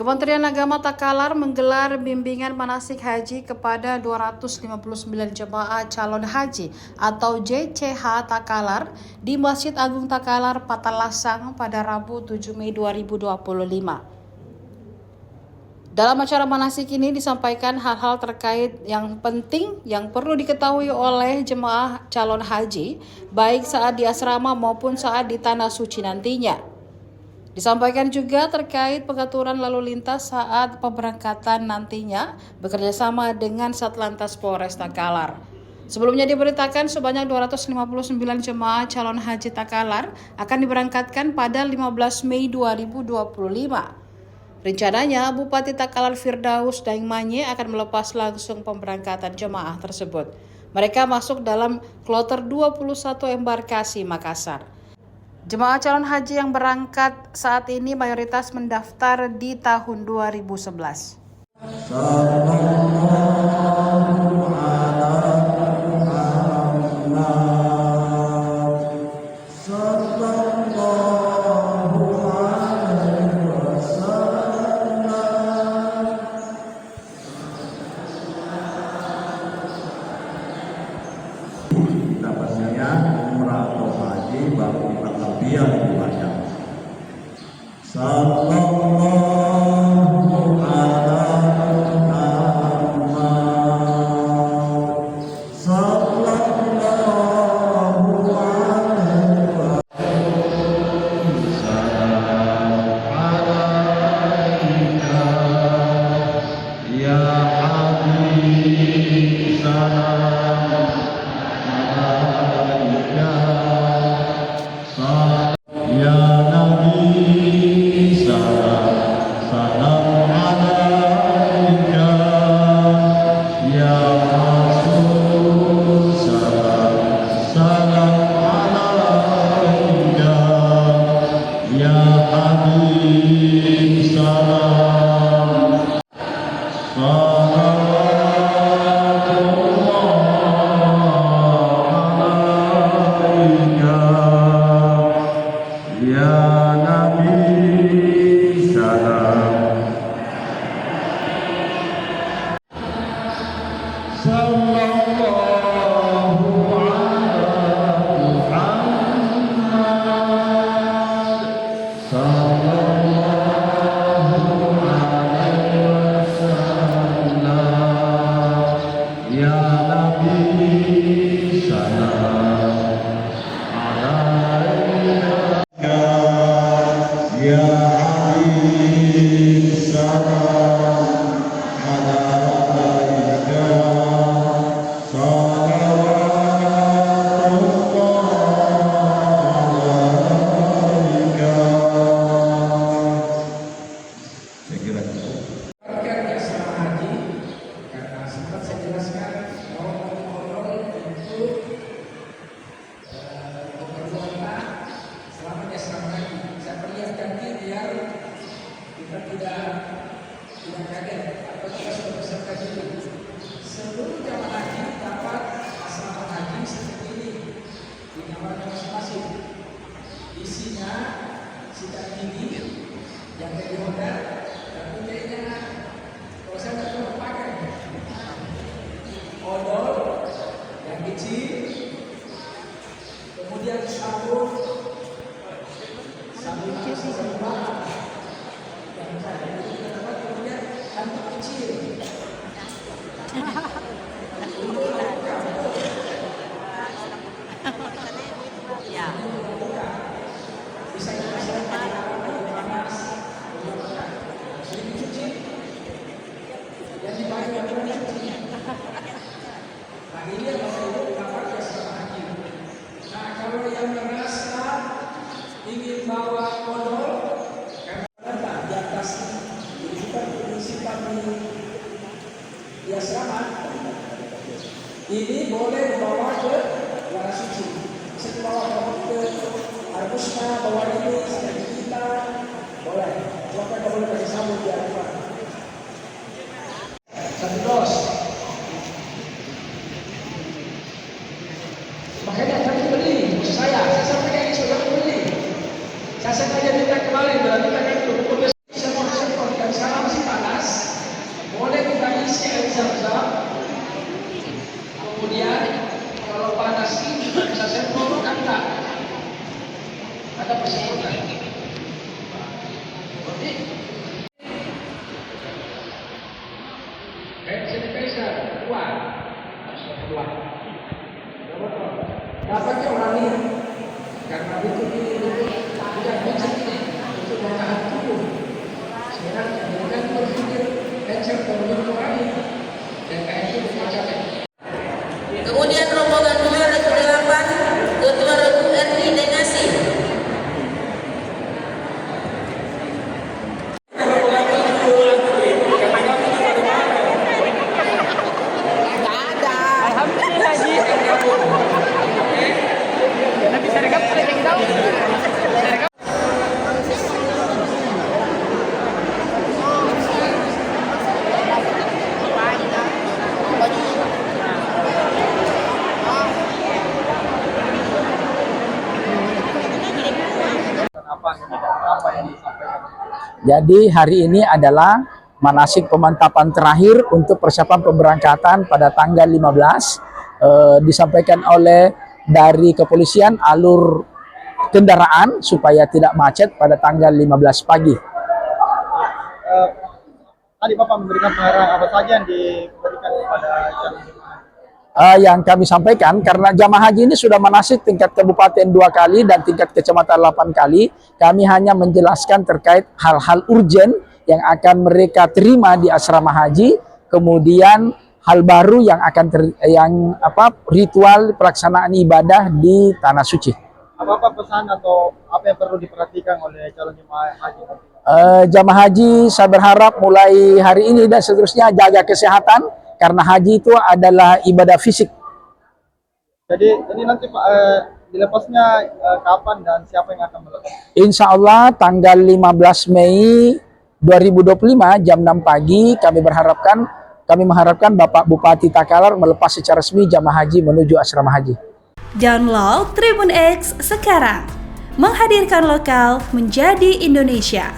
Kementerian Agama Takalar menggelar bimbingan manasik haji kepada 259 jemaah calon haji atau JCH Takalar di Masjid Agung Takalar, Patalasang pada Rabu 7 Mei 2025. Dalam acara manasik ini disampaikan hal-hal terkait yang penting yang perlu diketahui oleh jemaah calon haji, baik saat di asrama maupun saat di tanah suci nantinya. Disampaikan juga terkait pengaturan lalu lintas saat pemberangkatan nantinya bekerjasama dengan Satlantas Polres Takalar. Sebelumnya diberitakan sebanyak 259 jemaah calon haji Takalar akan diberangkatkan pada 15 Mei 2025. Rencananya Bupati Takalar Firdaus Daengmanye akan melepas langsung pemberangkatan jemaah tersebut. Mereka masuk dalam kloter 21 embarkasi Makassar. Jemaah calon haji yang berangkat saat ini mayoritas mendaftar di tahun 2011. Dapatnya umrah atau haji baru kita terbiar dibaca. Sallallahu ala Muhammad. Sallallahu alaihi wasallam. Ya Habib salam. Ya Nabi salam, salam alaika. Ya Rasul salam, salam alaika. Ya Habib salam, Ya Nabi salam. Sallallahu ala Muhammad. Sallallahu alaihi wasallam. Ya Nabi salam. Ya Habib salam alaika. Salawatullah alaika. Saya kira cukup. Asrama haji, karena sempat saya jelaskan bahwa kontrol untuk keperluan selama di asrama haji. Saya perlihatkan ini biar kita tidak kaget atau kita sudah peserta dulu. Seluruh jamaah haji dapat asrama haji seperti ini di kamarnya masing-masing. Isinya sikat gigi yang dari Honda, tapi kayaknya kalau saya nggak pernah pakai odol yang kecil, kemudian sabun bakar yang saya dapat, kemudian handuk kecil untuk bisa dikasih panas, sedikit cuci, yang dipakai yang pernah cuci. Nah ini adalah itu dapat ya asrama haji. Nah kalau yang merasa ingin bawa odol karena di atas ini kita disimpan di asrama, ini boleh dibawa ke tanah suci. Bisa dibawa ke arbusna, bawa ini seperti kita boleh. Silakan kalau boleh kasih sabun di hadapan. Satu dos. Makanya kami beli, maksud saya sampaikan ini sudah beli. Saya sengaja minta kemarin, minta kan itu pukul 10 saya mau kan salah. Hand sanitizer, keluar. Astagfirullah. Dapatnya orang ini karena itu tidak bisa ini untuk menahan tubuh. Sekarang jangan berpikir cancer terlalu orang dan kayak itu macamnya. Kemudian rombongan nomor 8 Ketua Regu RI Denasi. Jadi hari ini adalah manasik pemantapan terakhir untuk persiapan pemberangkatan pada tanggal 15, disampaikan oleh dari kepolisian alur kendaraan supaya tidak macet pada tanggal 15 pagi. Tadi Bapak memberikan pengarahan apa saja yang diberikan kepada calon jemaah? Yang kami sampaikan, karena jamaah haji ini sudah manasik tingkat kabupaten 2 kali dan tingkat kecamatan 8 kali, kami hanya menjelaskan terkait hal-hal urgen yang akan mereka terima di asrama haji, kemudian hal baru yang akan ritual pelaksanaan ibadah di tanah suci. Apa pesan atau apa yang perlu diperhatikan oleh calon jemaah haji? Jamaah haji saya berharap mulai hari ini dan seterusnya jaga kesehatan, karena haji itu adalah ibadah fisik. Jadi ini nanti Pak, dilepasnya kapan dan siapa yang akan melepas? Insya Allah tanggal 15 Mei 2025 jam 6 pagi kami mengharapkan Bapak Bupati Takalar melepas secara resmi jamaah haji menuju asrama haji. Download Tribun X sekarang, menghadirkan lokal menjadi Indonesia.